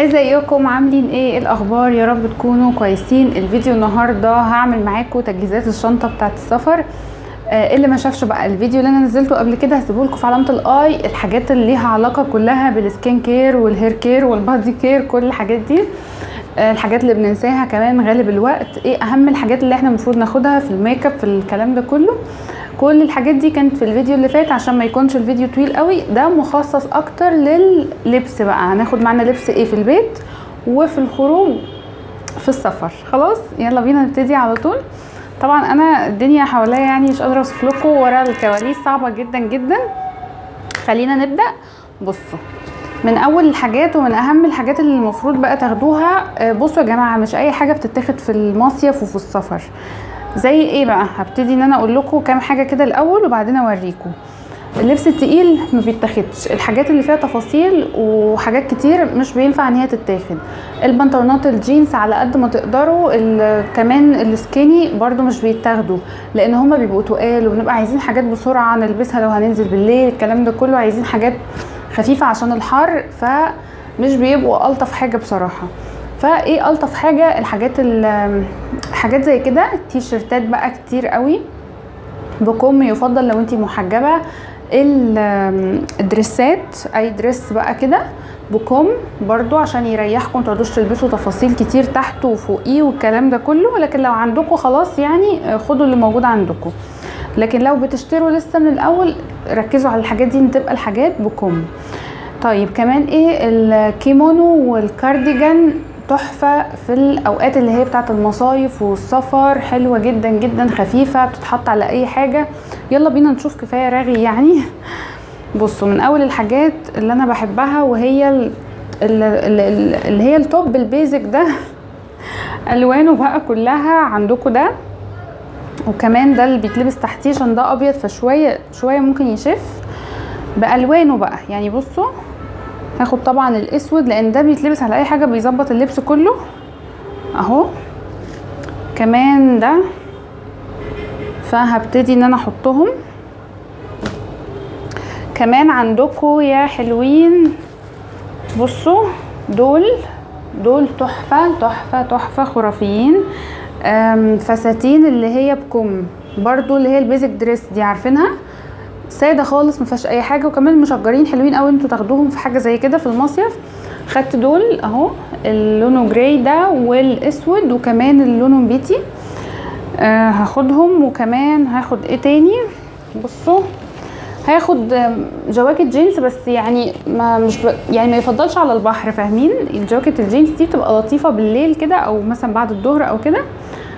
ازيكم عاملين ايه الاخبار؟ يا رب تكونوا كويسين. الفيديو النهارده هعمل معاكم تجهيزات الشنطه بتاعه السفر. اللي ما شافش بقى الفيديو اللي انا نزلته قبل كده هسيبه لكم في علامه الاي، الحاجات اللي ليها علاقه كلها بالسكين كير والهير كير والبادي كير، كل الحاجات دي. الحاجات اللي بننساها كمان غالب الوقت، ايه اهم الحاجات اللي احنا المفروض ناخدها في الميك اب، في الكلام ده كله. كل الحاجات دي كانت في الفيديو اللي فات عشان ما يكونش الفيديو طويل قوي. ده مخصص اكتر لللبس بقى، هناخد معانا لبس ايه في البيت وفي الخروج في السفر. خلاص يلا بينا نبتدي على طول. طبعا انا الدنيا حواليا يعني مش قادره اوصف لكم، ورا الكواليس صعبه جدا جدا. خلينا نبدا. بصوا من اول الحاجات ومن اهم الحاجات اللي المفروض بقى تاخدوها. بصوا يا جماعه، مش اي حاجه بتتاخد في المصيف وفي السفر. زي ايه بقى؟ هبتدي ان انا اقول لكم كام حاجه كده الاول وبعدين اوريكم. اللبس التقيل ما بيتاخدش، الحاجات اللي فيها تفاصيل وحاجات كتير مش بينفع ان هي تتاخد. البنطلونات الجينز على قد ما تقدروا، كمان السكيني برضو مش بيتاخدوا، لان هما بيبقوا تقال وبنبقى عايزين حاجات بسرعه نلبسها لو هننزل بالليل، الكلام ده كله عايزين حاجات خفيفه عشان الحر، فمش بيبقوا الطف حاجه بصراحه. فايه الطف حاجه؟ حاجات زي كده، التيشيرتات بقى كتير قوي بكم، يفضل لو انتي محجبه. الدريسات، اي دريس بقى كده بكم برضو عشان يريحكم، متقعدوش تلبسوا تفاصيل كتير تحت وفوقيه والكلام ده كله. لكن لو عندكم خلاص يعني خدوا اللي موجود عندكم، لكن لو بتشتروا لسه من الاول ركزوا على الحاجات دي ان تبقى الحاجات بكم. طيب كمان ايه؟ الكيمونو والكارديجان تحفة في الأوقات اللي هي بتاعت المصايف والسفر، حلوة جدا جدا، خفيفة، بتتحط على أي حاجة. يلا بينا نشوف، كفاية رغي يعني. بصوا من أول الحاجات اللي أنا بحبها وهي اللي هي التوب البيزك ده. ألوانه بقى كلها عندكم ده، وكمان ده اللي بيتلبس تحتيه عشان ده أبيض فشوية ممكن يشف بألوانه بقى. يعني بصوا هاخد طبعا الاسود لان ده بيتلبس على اي حاجه، بيظبط اللبس كله اهو. كمان ده، فهبتدي ان انا احطهم. كمان عندكم يا حلوين، بصوا دول تحفه تحفه تحفه، خرافيين. فساتين اللي هي بكم برضو، اللي هي البيزك دريس دي، عارفينها، ساده خالص ما فيهاش اي حاجه، وكمان مشجرين حلوين قوي انتوا تاخدوهم في حاجه زي كده في المصيف. خدت دول اهو، اللونه جراي ده والاسود، وكمان اللونه بيتي. هاخدهم. وكمان هاخد ايه تاني؟ بصوا هاخد جواكت جينز، بس يعني ما يفضلش على البحر، فاهمين؟ الجواكت الجينز دي بتبقى لطيفه بالليل كده او مثلا بعد الظهر او كده.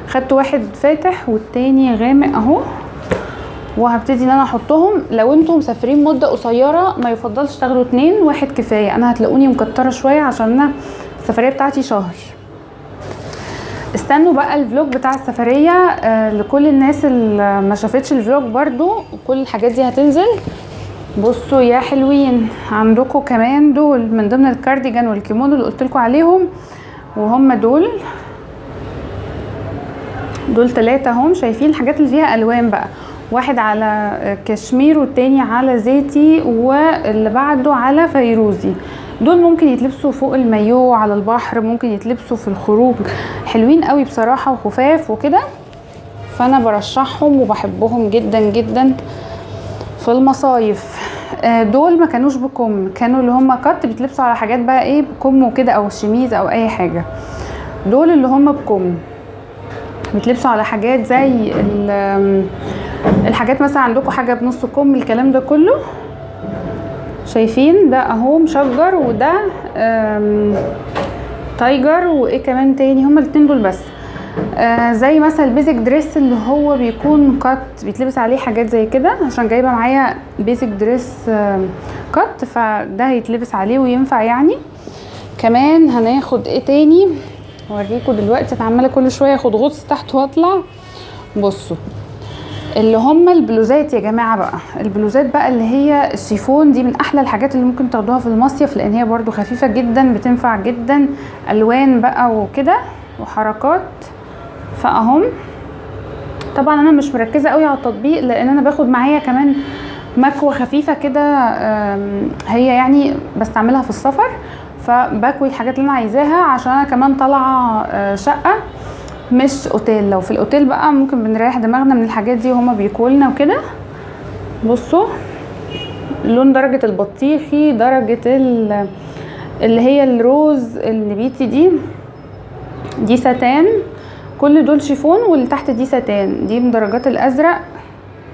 خدت واحد فاتح والتاني غامق اهو، وهبتدي ان انا احطهم. لو انتم مسافرين مده قصيره ما يفضلش تاخدوا 2، واحد كفايه. انا هتلاقوني مكتره شويه عشان انا السفريه بتاعتي شهر. استنوا بقى الفلوج بتاع السفريه لكل الناس اللي ما شافتش الفلوج برضو، وكل الحاجات دي هتنزل. بصوا يا حلوين، عندكم كمان دول من ضمن الكارديجان والكيمونو اللي قلت لكم عليهم، وهم دول 3 هم. شايفين الحاجات اللي فيها الوان بقى؟ واحد على كشمير والتاني على زيتي واللي بعده على فيروزي. دول ممكن يتلبسوا فوق المايو على البحر، ممكن يتلبسوا في الخروج، حلوين قوي بصراحة وخفاف وكده. فانا برشحهم وبحبهم جدا جدا في المصايف. دول ما كانوش بكم، كانوا اللي هم كات بيتلبسوا على حاجات بقى ايه بكم وكده، او شميز او اي حاجة. دول اللي هم بكم بيتلبسوا على حاجات زي الحاجات مثلا عندكم حاجه بنص كم، الكلام ده كله. شايفين ده اهو مشجر، وده تايجر، وايه كمان تاني؟ هما الاتنين دول بس. زي مثلا البيزك دريس اللي هو بيكون كات، بيتلبس عليه حاجات زي كده، عشان جايبه معايا بيزك دريس كات، فده هيتلبس عليه وينفع يعني. كمان هناخد ايه تاني اوريكم دلوقتي، انا عماله كل شويه اخد غطس تحت واطلع. بصوا اللي هم البلوزات يا جماعه بقى، البلوزات بقى اللي هي الشيفون دي من احلى الحاجات اللي ممكن تاخدوها في المصيف، لان هي برضو خفيفه جدا، بتنفع جدا، الوان بقى وكده وحركات. فاهم طبعا انا مش مركزه قوي على التطبيق، لان انا باخد معايا كمان مكوه خفيفه كده، هي يعني بستعملها في السفر، فبكوي الحاجات اللي انا عايزاها عشان انا كمان طالعه شقه مش اوتيل. لو في الاوتيل بقى ممكن بنريح دماغنا من الحاجات دي وهما بيكولنا وكده. بصوا لون درجه البطيخي، درجه اللي هي الروز النبيتي دي ساتان، كل دول شيفون واللي تحت دي ساتان، دي من درجات الازرق.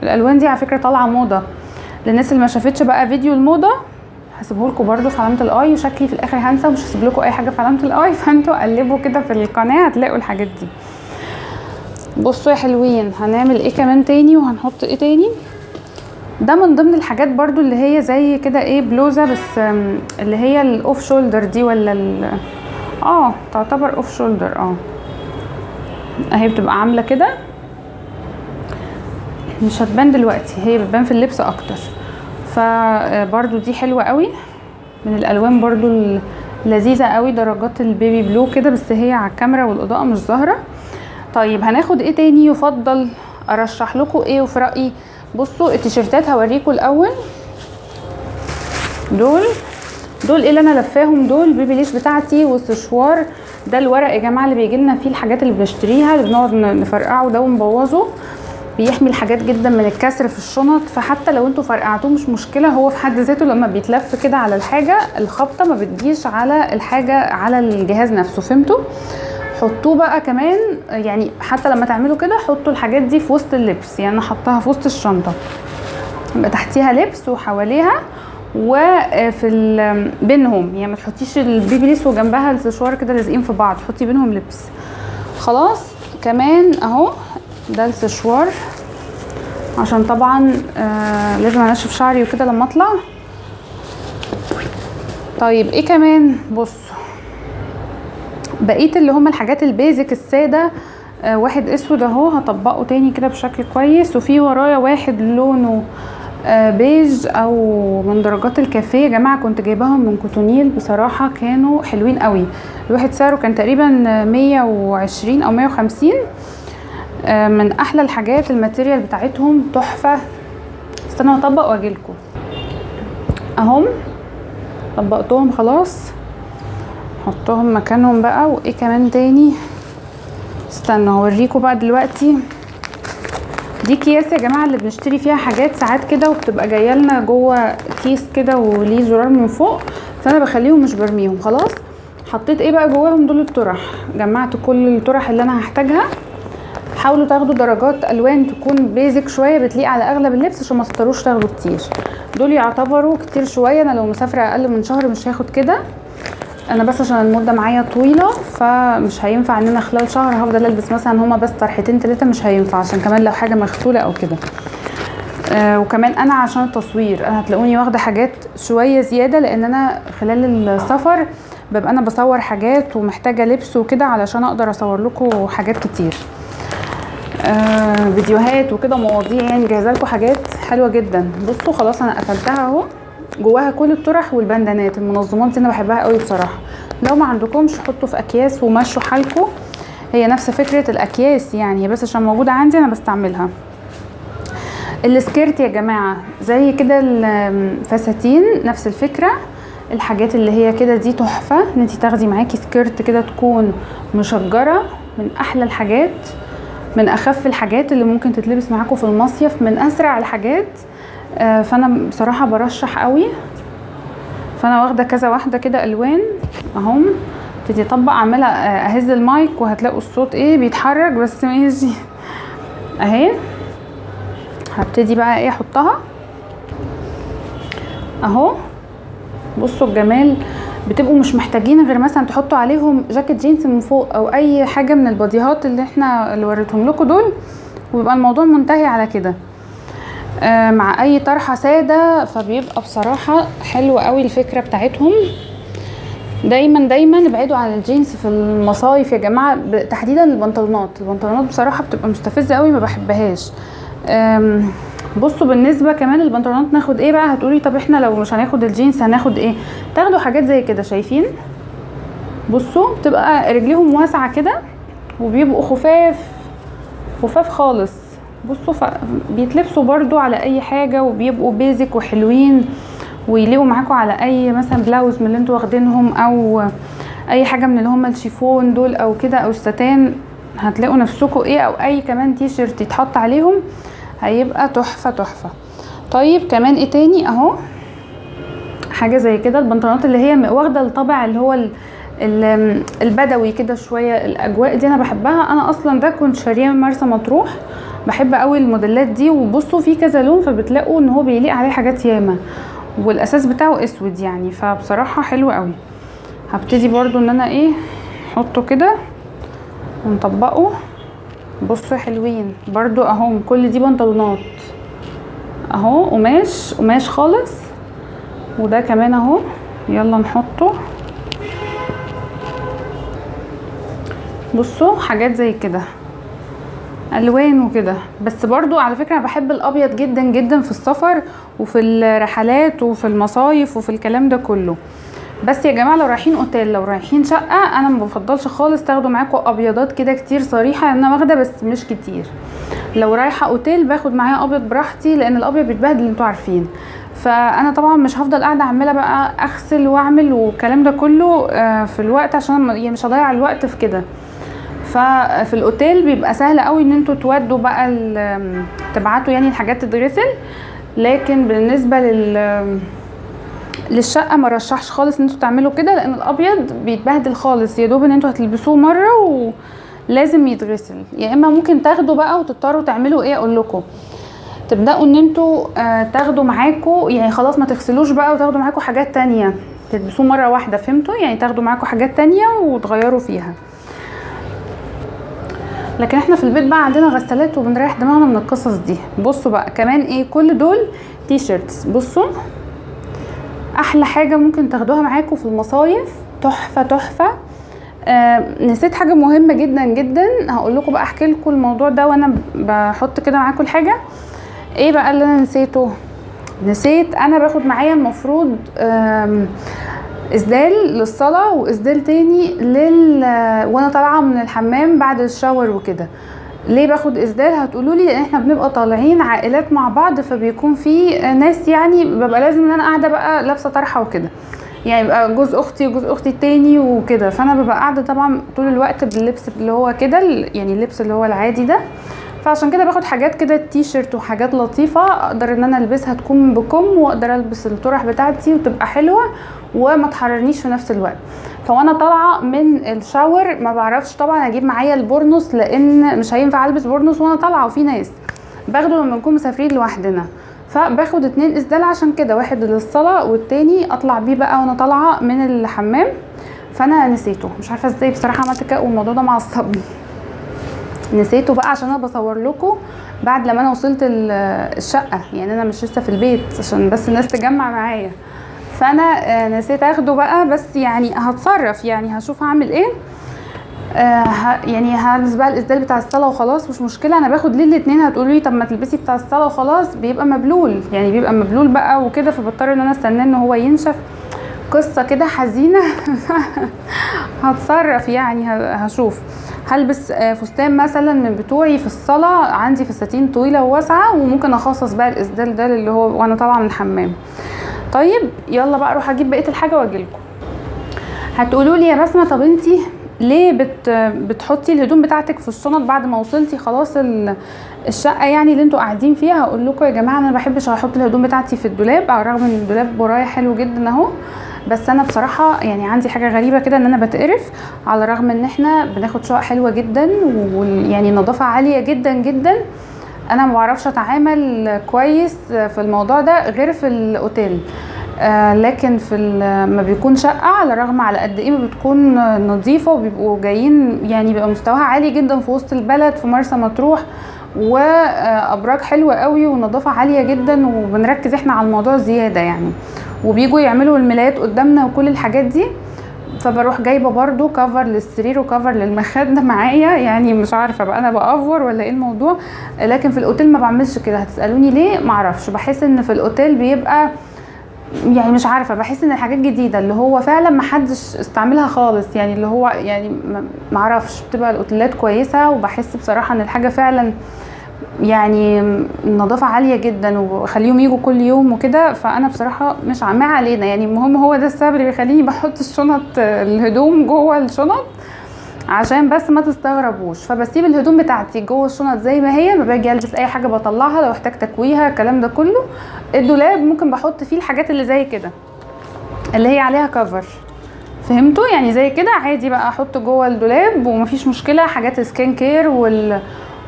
الالوان دي على فكره طالعه موضه للناس اللي ما شافتش بقى فيديو الموضه، هسيبه لكم برده في علامه الاي، وشكلي في الاخر هنسى ومش هسيب لكم اي حاجه في علامه الاي، فانتوا قلبوا كده في القناه هتلاقوا الحاجات دي. بصوا يا حلوين هنعمل ايه كمان تاني وهنحط ايه تاني. ده من ضمن الحاجات برضو اللي هي زي كده ايه بلوزه، بس اللي هي الاوف شولدر دي، ولا تعتبر اوف شولدر. اهي بتبقى عامله كده، مش هتبان دلوقتي، هي بتبان في اللبس اكتر. فبرضو دي حلوه قوي، من الالوان برضو لذيذه قوي، درجات البيبي بلو كده، بس هي على الكاميرا والاضاءه مش ظاهره. طيب هناخد ايه تاني يفضل ارشح لكم ايه وفي رايي؟ بصوا التيشيرتات هوريكم الاول. دول ايه اللي انا لفاهم؟ دول بيبي ليس بتاعتي والسشوار ده، الورق يا جماعه اللي بيجي لنا فيه الحاجات اللي بنشتريها اللي بنقعد نفرقعه ده ونبوظه، بيحمي الحاجات جدا من الكسر في الشنط. فحتى لو انتوا فرقعتوه مش مشكله، هو في حد ذاته لما بيتلف كده على الحاجه الخبطه ما بتجيش على الحاجه على الجهاز نفسه، فهمتوا؟ حطوه بقى كمان، يعني حتى لما تعملوا كده حطوا الحاجات دي في وسط اللبس، يعني انا حطها في وسط الشنطه، يبقى تحتيها لبس وحواليها وفي بينهم، يعني ما تحطيش البيبي ليس وجنبها السشوار كده لازقين في بعض، حطي بينهم لبس. خلاص كمان اهو ده السشوار، عشان طبعا لازم انشف شعري وكده لما اطلع. طيب ايه كمان؟ بصوا بقيه اللي هم الحاجات البيزك الساده، واحد اسود اهو هطبقه تاني كده بشكل كويس، وفي ورايا واحد لونه بيج او من درجات الكافيه يا جماعه، كنت جايباهم من كوتونيل بصراحه كانوا حلوين قوي. الواحد سعره كان تقريبا 120 او 150، من احلى الحاجات، الماتيريال بتاعتهم تحفه. استنوا اطبق واجيلكم اهم، طبقتهم خلاص، حطهم مكانهم بقى. وايه كمان تاني؟ استنوا هوريكم بقى دلوقتي. دي اكياس يا جماعه اللي بنشتري فيها حاجات ساعات كده، وبتبقى جايه لنا جوه كيس كده وليه زرار من فوق، فانا بخليهم مش برميهم. خلاص حطيت ايه بقى جواهم؟ دول الطرح، جمعت كل الطرح اللي انا هحتاجها. حاولوا تاخدوا درجات الوان تكون بيزك شويه بتليق على اغلب اللبس عشان ما تضطروش تاخدوا كتير. دول يعتبروا كتير شويه، انا لو مسافره اقل من شهر مش هاخد كده، انا بس عشان المده معايا طويله فمش هينفع ان انا خلال شهر هفضل البس مثلا هما بس طرحتين 3، مش هينفع، عشان كمان لو حاجه مغسوله او كده. وكمان انا عشان التصوير انا هتلاقوني واخده حاجات شويه زياده، لان انا خلال السفر ببقى انا بصور حاجات ومحتاجه لبس وكده علشان اقدر اصور لكم حاجات كتير، فيديوهات وكده، مواضيع، يعني جاهزه لكم حاجات حلوه جدا. بصوا خلاص انا قفلتها اهو، جواها كل الطرح والبندانات. المنظمات دي انا بحبها قوي بصراحه. لو ما عندكمش حطوا في اكياس ومشوا حالكم، هي نفس فكره الاكياس يعني، بس عشان موجوده عندي انا بستعملها. السكيرت يا جماعه زي كده، الفساتين نفس الفكره، الحاجات اللي هي كده دي تحفه، ان انت تاخدي معاكي سكيرت كده تكون مشجره، من احلى الحاجات، من اخف الحاجات اللي ممكن تتلبس معاكم في المصيف، من اسرع الحاجات. فانا بصراحه برشح قوي. فانا واخده كذا واحده كده الوان اهم، ابتدي اطبق، عماله اهز المايك وهتلاقوا الصوت ايه بيتحرك، بس ماشي اهي. هبتدي بقى ايه احطها اهو. بصوا الجمال، بتبقوا مش محتاجين غير مثلا تحطوا عليهم جاكيت جينز من فوق او اي حاجه من الباديهات اللي وريتهم لكم دول، ويبقى الموضوع منتهي على كده. مع اي طرحه ساده، فبيبقى بصراحه حلوه قوي الفكره بتاعتهم. دايما ابعدوا عن الجينز في المصايف يا جماعه، تحديدا البنطلونات بصراحه بتبقى مستفزه قوي، ما بحبهاش. بصوا بالنسبه كمان البنطلونات ناخد ايه بقى؟ هتقولي طب احنا لو مش هناخد الجينز هناخد ايه؟ تاخدوا حاجات زي كده، شايفين؟ بصوا بتبقى رجليهم واسعه كده، وبيبقوا خفاف خالص. بصوا بيتلبسوا برضو على اي حاجه، وبيبقوا بيزك وحلوين ويليقوا معاكم على اي مثلا بلاوز من اللي انتوا واخدينهم، او اي حاجه من اللي هم الشيفون دول او كده، او الستان. هتلاقوا نفسكم ايه، او اي كمان تي شيرت يتحط عليهم هيبقى تحفه تحفه. طيب كمان ايه تاني اهو، حاجه زي كده، البنطلونات اللي هي واخده الطابع اللي هو البدوي كده شويه، الاجواء دي انا بحبها. انا اصلا ده كنت شاريه من مرسى مطروح، بحب قوي الموديلات دي. وبصوا في كذا لون، فبتلاقوا ان هو بيليق عليه حاجات ياما، والاساس بتاعه اسود يعني، فبصراحه حلو قوي. هبتدي برضو ان انا ايه احطه كده ونطبقه. بصوا حلوين برضو اهو، كل دي بنطلونات اهو، قماش خالص. وده كمان اهو، يلا نحطه. بصوا حاجات زي كده، الوان وكده. بس برضو على فكرة بحب الابيض جدا جدا في السفر وفي الرحلات وفي المصايف وفي الكلام ده كله. بس يا جماعه لو رايحين اوتيل، لو رايحين شقه، انا ما بفضلش خالص تاخدوا معاكم ابيضات كده كتير صريحه. انا واخده بس مش كتير. لو رايحه اوتيل باخد معايا ابيض براحتي، لان الابيض بيتبهدل انتوا عارفين. فانا طبعا مش هفضل قاعده عماله بقى اغسل واعمل والكلام ده كله في الوقت، عشان يعني مش هضيع الوقت في كده. ففي الاوتيل بيبقى سهل قوي ان انتوا تودوا بقى تبعتوا يعني الحاجات تتغسل. لكن بالنسبه للشقه ما رشحش خالص ان انتوا تعملوا كده، لان الابيض بيتبهدل خالص. يا دوب ان انتوا هتلبسوه مره ولازم يتغسل. يا اما ممكن تاخدوا بقى وتضطروا تعملوا ايه، اقول لكم تبداوا ان انتوا تاخدوا معاكم، يعني خلاص ما تغسلوش بقى وتاخدوا معاكم حاجات تانية تلبسوه مره واحده، فهمتوا؟ يعني تاخدوا معاكم حاجات تانية وتغيروا فيها. لكن احنا في البيت بقى عندنا غسالات وبنريح دماغنا من القصص دي. بصوا بقى كمان ايه، كل دول تي شيرتس. بصوا احلى حاجه ممكن تاخدوها معاكم في المصايف، تحفه تحفه. نسيت حاجه مهمه جدا جدا، هقول لكم بقى، احكي لكم الموضوع ده وانا بحط كده معاكم الحاجه. ايه بقى اللي انا نسيته؟ نسيت انا باخد معايا المفروض اسدال للصلاه، واسدال تاني وانا طالعه من الحمام بعد الشاور وكده. ليه باخد اسدال هتقولوا لي؟ لان احنا بنبقى طالعين عائلات مع بعض، فبيكون في ناس يعني ببقى لازم ان انا قاعده بقى لابسه طرحه وكده، يعني يبقى جوز اختي وجوز اختي التاني وكده. فانا ببقى قاعده طبعا طول الوقت باللبس اللي هو كده، يعني اللبس اللي هو العادي ده. فعشان كده باخد حاجات كده تي شيرت وحاجات لطيفه اقدر ان انا البسها تكون بكم، واقدر البس الطرح بتاعتي وتبقى حلوه وما تحررنيش في نفس الوقت. فوانا طالعه من الشاور ما بعرفش طبعا اجيب معايا البورنوس، لان مش هينفع البس بورنوس وانا طالعه، وفي ناس باخده لما نكون مسافرين لوحدنا. فباخد 2 اسدال عشان كده، واحد للصلاه والتاني اطلع بيه بقى وانا طالعه من الحمام. فانا نسيته، مش عارفه ازاي بصراحه عملت كده، والموضوع ده معصبني. نسيته بقى عشان انا بصور لكم بعد لما انا وصلت الشقه، يعني انا مش لسه في البيت، عشان بس الناس تجمع معايا. فانا نسيت اخده بقى، بس يعني هتصرف، يعني هشوف هعمل ايه. يعني هلبس بقى الاسدال بتاع الصلاه وخلاص، مش مشكله. انا باخد ليه الاتنين؟ هتقولوا لي طب ما تلبسي بتاع الصلاه وخلاص، بيبقى مبلول، يعني بيبقى مبلول بقى وكده، فبضطر ان انا استنى ان هو ينشف. قصه كده حزينه. هتصرف يعني، هشوف. هلبس فستان مثلا من بتوعي في الصلاه، عندي فساتين طويله وواسعه، وممكن اخصص بقى الاسدال ده اللي هو وانا طالعه من الحمام. طيب يلا بقى اروح اجيب بقيه الحاجه واجيلكم. هتقولوا لي يا بسمه طب انتي ليه بتحطي الهدوم بتاعتك في الشنط بعد ما وصلتي خلاص الشقه يعني اللي انتوا قاعدين فيها؟ هقول لكم يا جماعه انا ما بحبش احط الهدوم بتاعتي في الدولاب، على الرغم ان الدولاب ورايا حلو جدا اهو. بس انا بصراحه يعني عندي حاجه غريبه كده، ان انا بتقرف، على الرغم ان احنا بناخد شقق حلوه جدا ويعني نظافه عاليه جدا جدا. انا ما بعرفش اتعامل كويس في الموضوع ده غير في الاوتيل. لكن في ما بيكون شقه، على الرغم على قد ايه ما بتكون نظيفه وبيبقوا جايين، يعني بيبقى مستواها عالي جدا في وسط البلد في مرسى مطروح، وابراج حلوه قوي ونظافه عاليه جدا، وبنركز احنا على الموضوع زياده يعني، وبيجوا يعملوا الملايات قدامنا وكل الحاجات دي. فبروح جايبه برضو كفر للسرير وكفر للمخده معايا، يعني مش عارفه بقى انا بافور ولا ايه الموضوع. لكن في الاوتيل ما بعملش كده. هتسالوني ليه؟ معرفش، بحس ان في الاوتيل بيبقى يعني مش عارفه، بحس ان الحاجات جديده اللي هو فعلا ما حدش استعملها خالص، يعني اللي هو يعني ما اعرفش، بتبقى الاوتيلات كويسه، وبحس بصراحه ان الحاجه فعلا يعني النظافه عاليه جدا وخليهم يجوا كل يوم وكده. فانا بصراحه مش ما علينا يعني، المهم هو ده السبب اللي بيخليني بحط الشنط الهدوم جوه الشنط عشان بس ما تستغربوش. فبسيب الهدوم بتاعتي جوه الشنط زي ما هي، ما باجي البس اي حاجه بطلعها لو احتاج تكويها الكلام ده كله. الدولاب ممكن بحط فيه الحاجات اللي زي كده اللي هي عليها كفر، فهمتوا يعني؟ زي كده عادي بقى احط جوه الدولاب ومفيش مشكله. حاجات سكين كير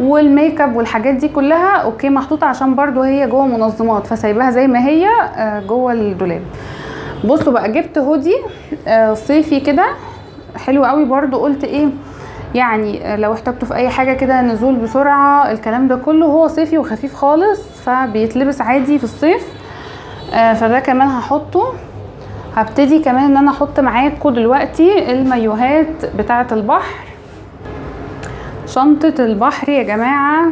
والميك اب والحاجات دي كلها اوكي محطوطه عشان برضو هي جوه منظمات، فسايباها زي ما هي جوه الدولاب. بصوا بقى جبت هودي صيفي كده حلو قوي برضو. قلت ايه يعني لو احتاجته في اي حاجه كده نزول بسرعه الكلام ده كله، هو صيفي وخفيف خالص فبيتلبس عادي في الصيف. فده كمان هحطه. هبتدي كمان ان انا احط معاكم دلوقتي المايوهات بتاعه البحر. شنطه البحر يا جماعه،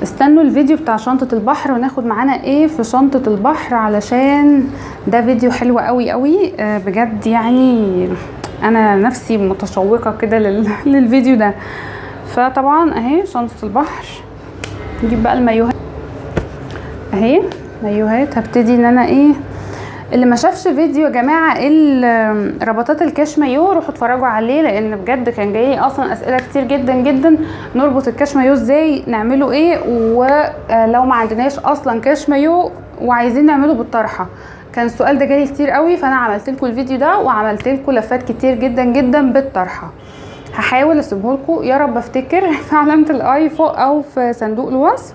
استنوا الفيديو بتاع شنطه البحر وناخد معانا ايه في شنطه البحر، علشان ده فيديو حلو قوي قوي بجد. يعني انا نفسي متشوقه كده للفيديو ده. فطبعا اهي شنطه البحر. نجيب بقى المايوهات اهي، مايوهات. هبتدي ان انا ايه، اللي ما شافش فيديو يا جماعه ربطات الكاش مايو روحوا اتفرجوا عليه، لان بجد كان جاي اصلا اسئله كتير جدا جدا نربط الكاش مايو ازاي، نعمله ايه، ولو ما عندناش اصلا كاش مايو وعايزين نعمله بالطرحه. كان السؤال ده جالي كتير قوي، فانا عملت لكم الفيديو ده وعملت لكم لفات كتير جدا جدا بالطرحه. هحاول اسيبه لكم يا رب افتكر في علامه الاي فوق او في صندوق الوصف.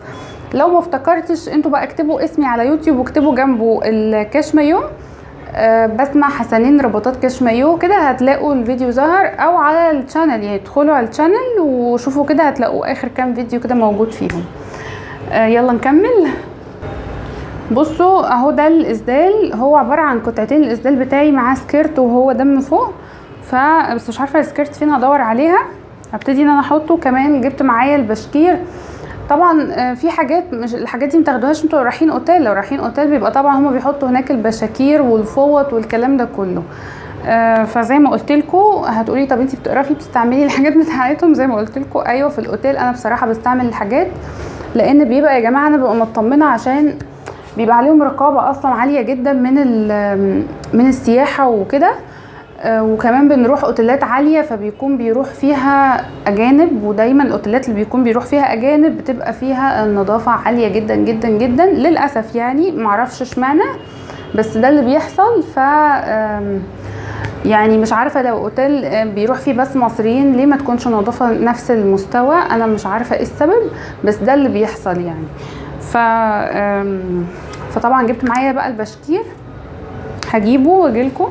لو ما افتكرتش انتوا بقى اكتبوا اسمي على يوتيوب واكتبوا جنبه الكاش مايو بسمة حسنين رباطات كاش مايو كده، هتلاقوا الفيديو ظهر. او على الشانل يعني ادخلوا على الشانل وشوفوا كده هتلاقوا اخر كام فيديو كده موجود فيهم. يلا نكمل. بصوا اهو ده الاسدال، هو عباره عن قطعتين. الاسدال بتاعي معاه سكيرت وهو ده من فوق، بس مش عارفه السكيرت فين، هدور عليها. هبتدي ان انا احطه. كمان جبت معايا البشكير. طبعا في حاجات مش الحاجات دي متاخدوهاش انتوا رايحين اوتيل. لو رايحين اوتيل بيبقى طبعا هما بيحطوا هناك البشاكير والفوط والكلام ده كله. فزي ما قلت لكم هتقولي طب انتي بتقرفي بتستعملي الحاجات بتاعتهم؟ زي ما قلت لكم ايوه، في الاوتيل انا بصراحه بستعمل الحاجات، لان بيبقى يا جماعه انا ببقى مطمنه، عشان بيبقى عليهم رقابه اصلا عاليه جدا من السياحه وكده. وكمان بنروح اوتيلات عاليه فبيكون بيروح فيها اجانب، ودايما الاوتيلات اللي بيكون بيروح فيها اجانب بتبقى فيها النظافه عاليه جدا جدا جدا للاسف. يعني معرفش اشمعنى بس ده اللي بيحصل. ف يعني مش عارفه لو اوتيل بيروح فيه بس مصريين ليه ما تكونش النظافه نفس المستوى، انا مش عارفه ايه السبب بس ده اللي بيحصل يعني. فطبعا جبت معايا بقى البشكير، هجيبه واجيلكم.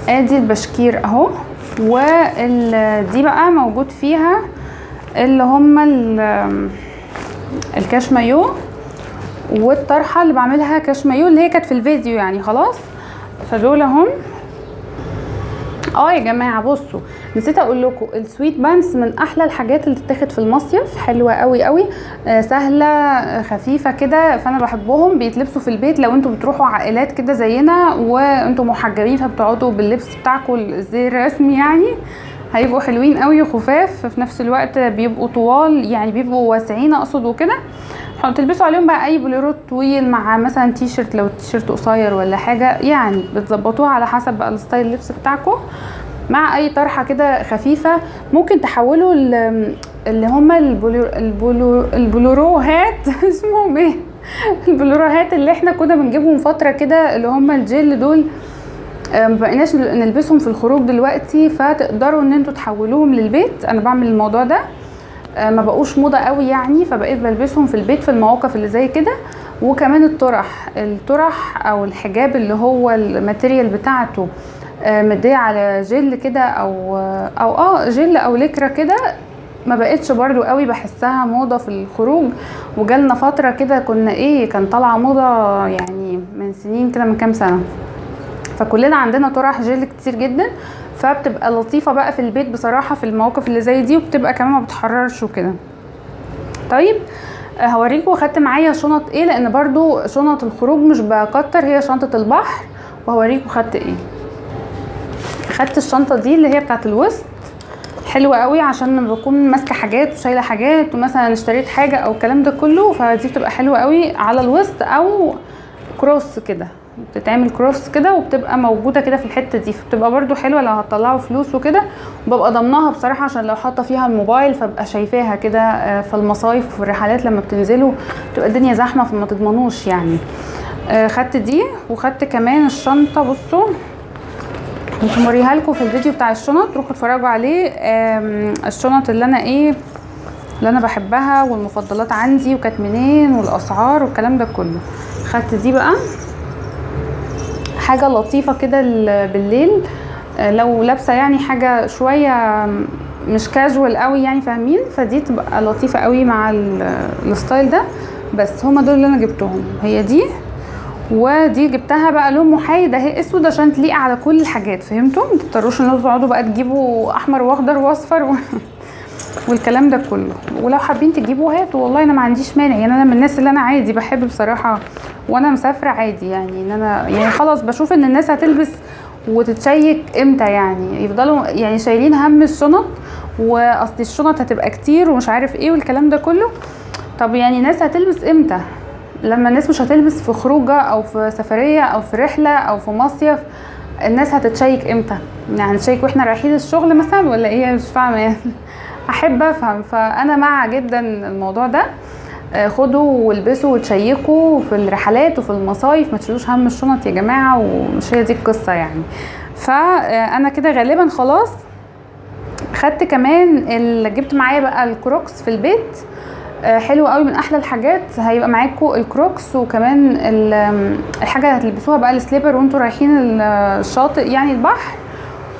ادي البشكير اهو، ودي بقى موجود فيها اللي هم الكاش مايو والطرحه اللي بعملها كاش مايو اللي هي كانت في الفيديو يعني خلاص. فدول هم. يا جماعه بصوا نسيت اقول لكم السويت بانس من احلى الحاجات اللي تتاخد في المصيف، حلوه قوي قوي، سهله خفيفه كده، فانا بحبهم. بيتلبسوا في البيت لو انتوا بتروحوا عائلات كده زينا وانتوا محجبين فبتقعدوا باللبس بتاعكم زي الرسمي يعني، هيبقوا حلوين قوي وخفاف في نفس الوقت، بيبقوا طوال يعني بيبقوا واسعين اقصد وكده. تلبسوا عليهم بقى اي بوليرو طويل مع مثلا تي شيرت، لو تي شيرت قصير ولا حاجه يعني بتظبطوها على حسب بقى الستايل اللبس بتاعكم، مع اي طرحه كده خفيفه. ممكن تحولوا اللي هما البلوروهات اسمهم ايه، البلوروهات اللي احنا كنا بنجيبهم فتره كده، اللي هما الجل دول مبقيناش نلبسهم في الخروج دلوقتي، فتقدروا ان انتوا تحولوهم للبيت. انا بعمل الموضوع ده، ما بقوش موضه قوي يعني، فبقيت بلبسهم في البيت في المواقف اللي زي كده. وكمان الطرح او الحجاب اللي هو الماتيريال بتاعته مديه على جل كده او جل او لكرة كده، ما بقتش برضو قوي بحسها موضه في الخروج. وجالنا فتره كده كنا كان طالعه موضه يعني من سنين كده، من كام سنه، فكلنا عندنا طرح جل كتير جدا، فبتبقى لطيفه بقى في البيت بصراحه في المواقف اللي زي دي، وبتبقى كمان ما بتحررش وكده. طيب هوريكم خدت معايا شنط ايه، لان برضو شنط الخروج مش بكتر، هي شنطه البحر. وهوريكم خدت ايه. خدت الشنطه دي اللي هي بتاعت الوسط، حلوه قوي عشان لما بكون ماسكه حاجات وشايله حاجات ومثلا اشتريت حاجه او الكلام ده كله، فدي بتبقى حلوه قوي على الوسط او كروس كده، بتتعمل كروس كده وبتبقى موجوده كده في الحته دي، فبتبقى برده حلوه لو هتطلعوا فلوس وكده. وببقى ضمناها بصراحه عشان لو حاطه فيها الموبايل فبقى شايفاها كده في المصايف وفي الرحلات لما بتنزلوا بتبقى الدنيا زحمه فما تضمنوش يعني. خدت دي وخدت كمان الشنطه. بصوا كنت موريها لكم في الفيديو بتاع الشنط، روحوا اتفرجوا عليه. الشنط اللي انا بحبها والمفضلات عندي وكانت منين والاسعار والكلام ده كله. خدت دي بقى حاجه لطيفه كده بالليل، لو لابسه يعني حاجه شويه مش كاجوال قوي يعني فاهمين، فدي تبقى لطيفه قوي مع الستايل ده. بس هما دول اللي انا جبتهم، هي دي ودي جبتها بقى لون محايد اهي اسود عشان تليق على كل الحاجات، فهمتوا؟ ما تضطروش ان تقعدوا بقى تجيبوا احمر واخضر واصفر والكلام ده كله. ولو حابين تجيبوا هاتوا والله انا ما عنديش مانع يعني. انا من الناس اللي انا عادي بحب بصراحه وانا مسافره عادي يعني، ان انا يعني خلاص بشوف ان الناس هتلبس وتتشيك امتى يعني، يفضلوا يعني شايلين هم الشنط واصل الشنط هتبقى كتير ومش عارف ايه والكلام ده كله. طب يعني الناس هتلبس امتى؟ لما الناس مش هتلبس في خروجه او في سفريه او في رحله او في مصيف، الناس هتتشيك امتى؟ يعني هتشيك واحنا رايحين الشغل مثلا ولا ايه؟ مش فاهمه يعني. احب افهم، فانا مع جدا الموضوع ده. خدوا والبسوا وتشيكوا في الرحلات وفي المصايف، ما تشيلوش هم الشنط يا جماعه، ومش هي دي القصه يعني. فانا كده غالبا خلاص. خدت كمان اللي جبت معايا بقى الكروكس في البيت، حلو قوي، من احلى الحاجات. هيبقى معاكم الكروكس وكمان الحاجه هتلبسوها بقى السليبر وانتوا رايحين الشاطئ يعني البحر.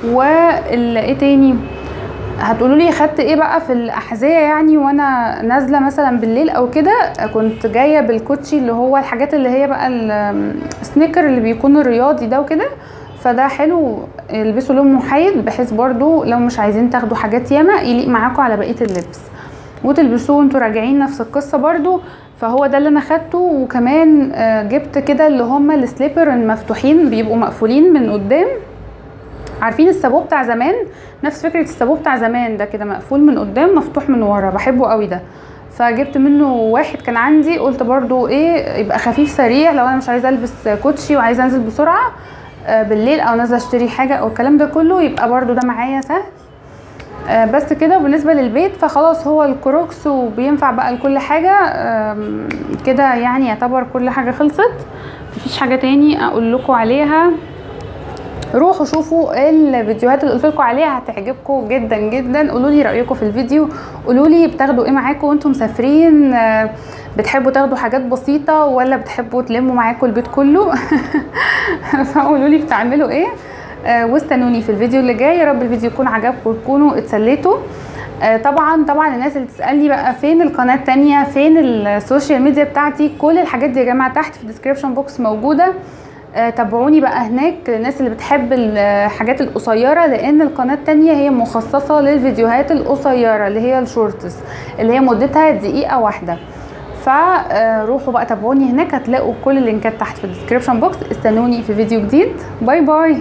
وايه تاني هتقولوا لي خدت ايه بقى في الاحذيه يعني وانا نازله مثلا بالليل او كده؟ كنت جايه بالكوتشي اللي هو الحاجات اللي هي بقى السنيكر اللي بيكون الرياضي ده وكده، فده حلو. البسوا لون محايد بحيث برضو لو مش عايزين تاخدوا حاجات ياما يليق معاكم على بقيه اللبس، وتلبسوه وانتوا راجعين نفس القصه برضو. فهو ده اللي انا خدته. وكمان جبت كده اللي هما السليبر المفتوحين، بيبقوا مقفولين من قدام، عارفين السابو بتاع زمان؟ نفس فكره السابو بتاع زمان ده كده، مقفول من قدام مفتوح من ورا، بحبه قوي ده. فجبت منه واحد كان عندي، قلت برضو ايه يبقى خفيف سريع لو انا مش عايزه البس كوتشي وعايزه انزل بسرعه بالليل او نازله اشتري حاجه او الكلام ده كله، يبقى برضو ده معايا سهل. بس كده. بالنسبه للبيت فخلاص هو الكروكس وبينفع بقى لكل حاجه كده يعني، يعتبر كل حاجه خلصت. مفيش حاجه تاني اقول لكم عليها. روحوا شوفوا الفيديوهات اللي قلت لكم عليها، هتعجبكم جدا جدا. قولوا لي رايكم في الفيديو، قولوا لي بتاخدوا ايه معاكم وانتم مسافرين، بتحبوا تاخدوا حاجات بسيطه ولا بتحبوا تلموا معاكم البيت كله؟ فقولوا لي بتعملوا ايه. واستنوني في الفيديو اللي جاي. يا رب الفيديو يكون عجبكم وتكونوا اتسليتوا. طبعا الناس اللي تسالني بقى فين القناه التانية، فين السوشيال ميديا بتاعتي، كل الحاجات دي يا جماعه تحت في الديسكريبشن بوكس موجوده. تابعوني بقى هناك الناس اللي بتحب الحاجات القصيره، لان القناه التانية هي مخصصه للفيديوهات القصيره اللي هي الشورتس اللي هي مدتها دقيقه واحده. فروحوا بقى تابعوني هناك، هتلاقوا كل اللينكات تحت في الديسكريبشن بوكس. استنوني في فيديو جديد. باي باي.